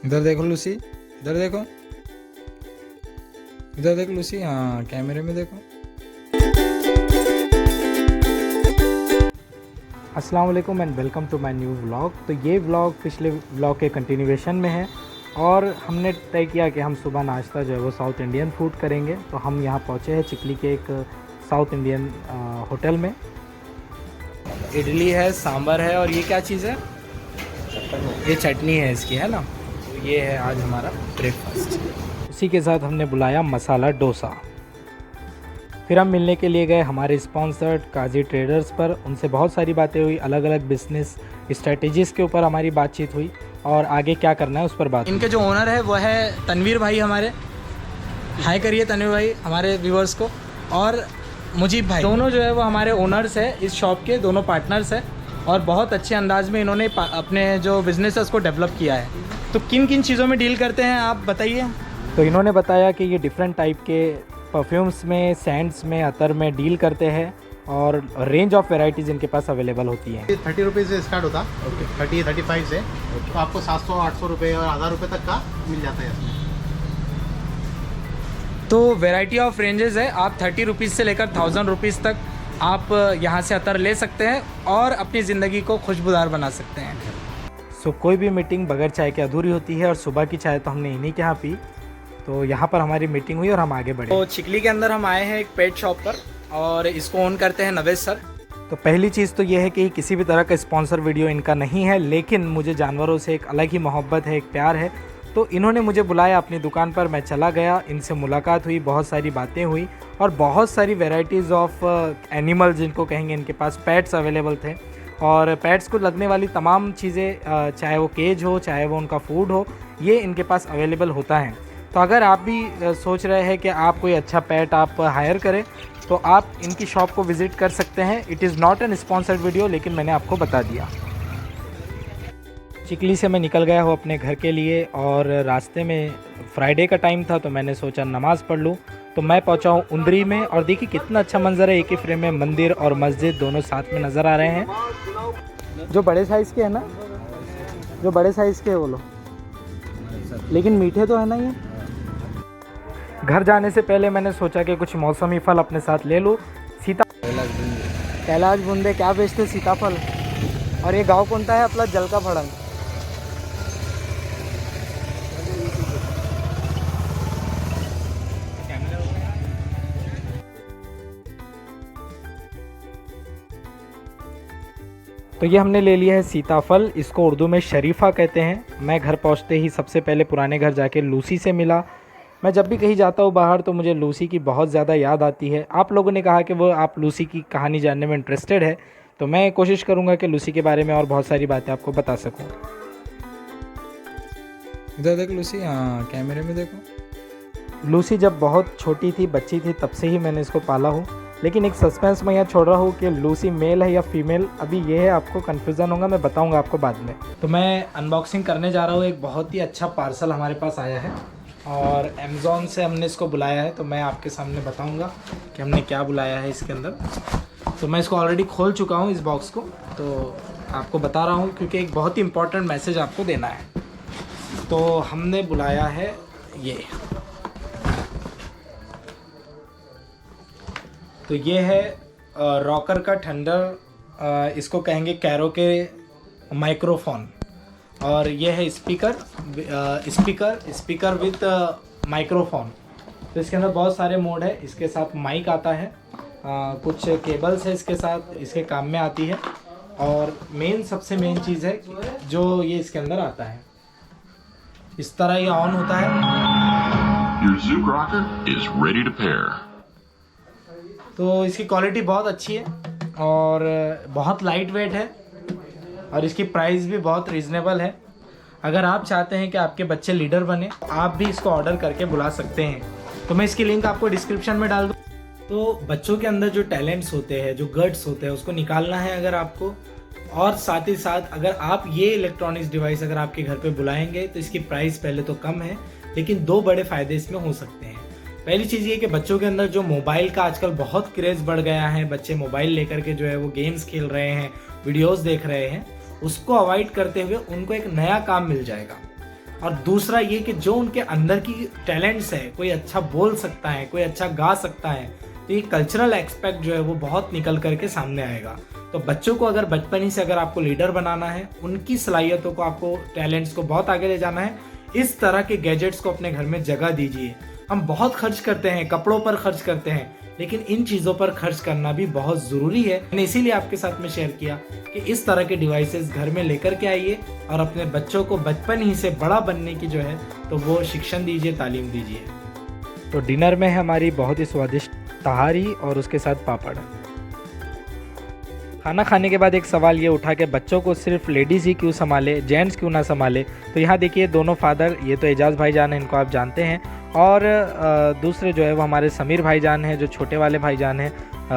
इधर देखो लूसी, इधर देखो, इधर देखो लूसी, हाँ कैमरे में देखो। अस्सलाम वालेकुम and welcome to my new vlog. तो ये व्लॉग पिछले व्लॉग के कंटिन्यूएशन में है और हमने तय किया कि हम सुबह नाश्ता जो है वो साउथ इंडियन फूड करेंगे। तो हम यहाँ पहुँचे हैं चिकली के एक साउथ इंडियन होटल में। इडली है, सांभर है और ये क्या चीज़ है? ये चटनी है इसकी, है ना। तो ये है आज हमारा ब्रेकफास्ट। उसी के साथ हमने बुलाया मसाला डोसा। फिर हम मिलने के लिए गए हमारे स्पॉन्सर्ड काजी ट्रेडर्स पर। उनसे बहुत सारी बातें हुई, अलग अलग बिजनेस स्ट्रेटजीज़ के ऊपर हमारी बातचीत हुई और आगे क्या करना है उस पर बात। इनके जो ओनर है वो है तनवीर भाई हमारे। हाय करिए तनवीर भाई हमारे व्यूवर्स को। और मुजीब भाई, दोनों जो है वो हमारे ओनर्स है इस शॉप के, दोनों पार्टनर्स है और बहुत अच्छे अंदाज में इन्होंने अपने जो बिज़नेस है उसको डेवलप किया है। तो किन किन चीज़ों में डील करते हैं आप बताइए। तो इन्होंने बताया कि ये डिफरेंट टाइप के परफ्यूम्स में, सेंट्स में, अतर में डील करते हैं और रेंज ऑफ वेराइटीज़ इनके पास अवेलेबल होती हैं। 30 रुपीज़ से स्टार्ट होता, 35 से तो आपको 700-800 रुपये और 1000 रुपये तक का मिल जाता है इसमें। तो वेराइटी ऑफ रेंजेस है, आप 30 रुपीज़ से लेकर 1000 रुपीज़ तक आप यहाँ से अतर ले सकते हैं और अपनी ज़िंदगी को खुशबूदार बना सकते हैं। सो कोई भी मीटिंग बगैर चाय के अधूरी होती है और सुबह की चाय तो हमने इन्हीं के यहाँ पी। तो यहाँ पर हमारी मीटिंग हुई और हम आगे बढ़े। तो चिकली के अंदर हम आए हैं एक पेट शॉप पर और इसको ओन करते हैं नवेश सर। तो पहली चीज़ तो ये है कि किसी भी तरह का स्पॉन्सर वीडियो इनका नहीं है, लेकिन मुझे जानवरों से एक अलग ही मोहब्बत है, एक प्यार है। तो इन्होंने मुझे बुलाया अपनी दुकान पर, मैं चला गया, इनसे मुलाकात हुई, बहुत सारी बातें हुई और बहुत सारी वेराइटीज़ ऑफ एनिमल जिनको कहेंगे इनके पास पेट्स अवेलेबल थे। और पेट्स को लगने वाली तमाम चीज़ें, चाहे वो केज हो, चाहे वो उनका फूड हो, ये इनके पास अवेलेबल होता है। तो अगर आप भी सोच रहे हैं कि आप कोई अच्छा पेट आप हायर करें तो आप इनकी शॉप को विज़िट कर सकते हैं। It is not an sponsored video, लेकिन मैंने आपको बता दिया। चिकली से मैं निकल गया हूँ अपने घर के लिए और रास्ते में फ्राइडे का टाइम था तो मैंने सोचा नमाज़ पढ़ लूँ। तो मैं पहुँचा हूँ उंदरी में और देखिए कितना अच्छा मंजर है, एक ही फ्रेम में मंदिर और मस्जिद दोनों साथ में नज़र आ रहे हैं। जो बड़े साइज़ के है ना, जो बड़े साइज़ के वो लो, लेकिन मीठे तो है ना ये। घर जाने से पहले मैंने सोचा कि कुछ मौसमी फल अपने साथ ले लूँ। कैलाश बूंदे क्या बेचते, सीताफल। और ये गांव कौन सा है अपना? जलका फड़ंग। तो ये हमने ले लिया है सीताफल, इसको उर्दू में शरीफा कहते हैं। मैं घर पहुंचते ही सबसे पहले पुराने घर जाके लूसी से मिला। मैं जब भी कहीं जाता हूँ बाहर तो मुझे लूसी की बहुत ज़्यादा याद आती है। आप लोगों ने कहा कि वो आप लूसी की कहानी जानने में इंटरेस्टेड है, तो मैं कोशिश करूँगा कि लूसी के बारे में और बहुत सारी बातें आपको बता सकूँ। इधर देखो लूसी, हाँ कैमरे में देखो। लूसी जब बहुत छोटी थी, बच्ची थी, तब से ही मैंने इसको पाला हूँ, लेकिन एक सस्पेंस मैं यहाँ छोड़ रहा हूँ कि लूसी मेल है या फीमेल। अभी ये है, आपको कन्फ्यूज़न होगा, मैं बताऊँगा आपको बाद में। तो मैं अनबॉक्सिंग करने जा रहा हूँ। एक बहुत ही अच्छा पार्सल हमारे पास आया है और अमेज़ॉन से हमने इसको बुलाया है, तो मैं आपके सामने बताऊंगा कि हमने क्या बुलाया है इसके अंदर। तो मैं इसको ऑलरेडी खोल चुका हूं इस बॉक्स को, तो आपको बता रहा हूं क्योंकि एक बहुत ही इम्पोर्टेंट मैसेज आपको देना है। तो हमने बुलाया है ये, तो ये है रॉकर का ठंडर, इसको कहेंगे कैरो के माइक्रोफोन। और ये है स्पीकर विद माइक्रोफोन। तो इसके अंदर बहुत सारे मोड है, इसके साथ माइक आता है, कुछ केबल्स है इसके साथ, इसके काम में आती है। और सबसे मेन चीज़ है जो ये इसके अंदर आता है, इस तरह ये ऑन होता है। Your Zook rocker is ready to pair. तो इसकी क्वालिटी बहुत अच्छी है और बहुत लाइट वेट है और इसकी प्राइस भी बहुत रीज़नेबल है। अगर आप चाहते हैं कि आपके बच्चे लीडर बने, आप भी इसको ऑर्डर करके बुला सकते हैं। तो मैं इसकी लिंक आपको डिस्क्रिप्शन में डाल दूँ। तो बच्चों के अंदर जो टैलेंट्स होते हैं, जो गट्स होते हैं, उसको निकालना है अगर आपको। और साथ ही साथ अगर आप ये इलेक्ट्रॉनिक्स डिवाइस अगर आपके घर पे बुलाएंगे तो इसकी प्राइस पहले तो कम है, लेकिन दो बड़े फ़ायदे इसमें हो सकते हैं। पहली चीज़ ये कि बच्चों के अंदर जो मोबाइल का आजकल बहुत क्रेज़ बढ़ गया है, बच्चे मोबाइल लेकर के जो है वो गेम्स खेल रहे हैं, वीडियोस देख रहे हैं, उसको अवॉइड करते हुए उनको एक नया काम मिल जाएगा। और दूसरा ये कि जो उनके अंदर की टैलेंट्स है, कोई अच्छा बोल सकता है, कोई अच्छा गा सकता है, तो ये कल्चरल एस्पेक्ट जो है वो बहुत निकल करके सामने आएगा। तो बच्चों को अगर बचपन ही से अगर आपको लीडर बनाना है, उनकी सलाहियतों को, आपको टैलेंट्स को बहुत आगे ले जाना है, इस तरह के गैजेट्स को अपने घर में जगह दीजिए। हम बहुत खर्च करते हैं, कपड़ों पर खर्च करते हैं, लेकिन इन चीज़ों पर खर्च करना भी बहुत ज़रूरी है। मैंने इसीलिए आपके साथ में शेयर किया कि इस तरह के डिवाइसेस घर में लेकर के आइए और अपने बच्चों को बचपन ही से बड़ा बनने की जो है तो वो शिक्षण दीजिए, तालीम दीजिए। तो डिनर में है हमारी बहुत ही स्वादिष्ट तहारी और उसके साथ पापड़। खाना खाने के बाद एक सवाल ये उठा कि बच्चों को सिर्फ लेडीज़ ही क्यों संभाले, जेंट्स क्यों ना संभाले। तो यहाँ देखिए दोनों फादर, ये तो एजाज़ भाईजान हैं, इनको आप जानते हैं, और दूसरे जो है वो हमारे समीर भाईजान हैं, जो छोटे वाले भाईजान हैं,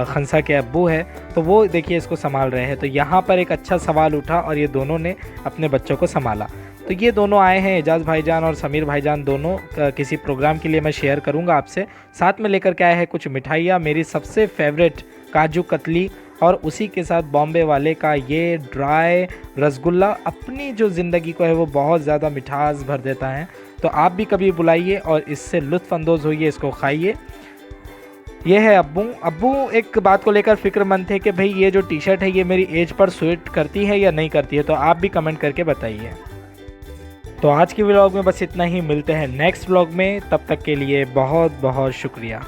खंसा के अब्बू है, तो वो देखिए इसको संभाल रहे हैं। तो यहाँ पर एक अच्छा सवाल उठा और ये दोनों ने अपने बच्चों को संभाला। तो ये दोनों आए हैं, एजाज़ भाईजान और समीर भाईजान दोनों, किसी प्रोग्राम के लिए मैं शेयर करूँगा आपसे। साथ में लेकर के आए हैं कुछ मिठाइयाँ, मेरी सबसे फेवरेट काजू कतली, और उसी के साथ बॉम्बे वाले का ये ड्राई रसगुल्ला अपनी जो ज़िंदगी को है वो बहुत ज़्यादा मिठास भर देता है। तो आप भी कभी बुलाइए और इससे लुत्फ़ अंदोज़ होइए, इसको खाइए। ये है अब्बू एक बात को लेकर फ़िक्रमंद थे कि भाई ये जो टी शर्ट है ये मेरी एज पर सूट करती है या नहीं करती है, तो आप भी कमेंट करके बताइए। तो आज की व्लॉग में बस इतना ही, मिलते हैं नेक्स्ट व्लॉग में, तब तक के लिए बहुत बहुत शुक्रिया।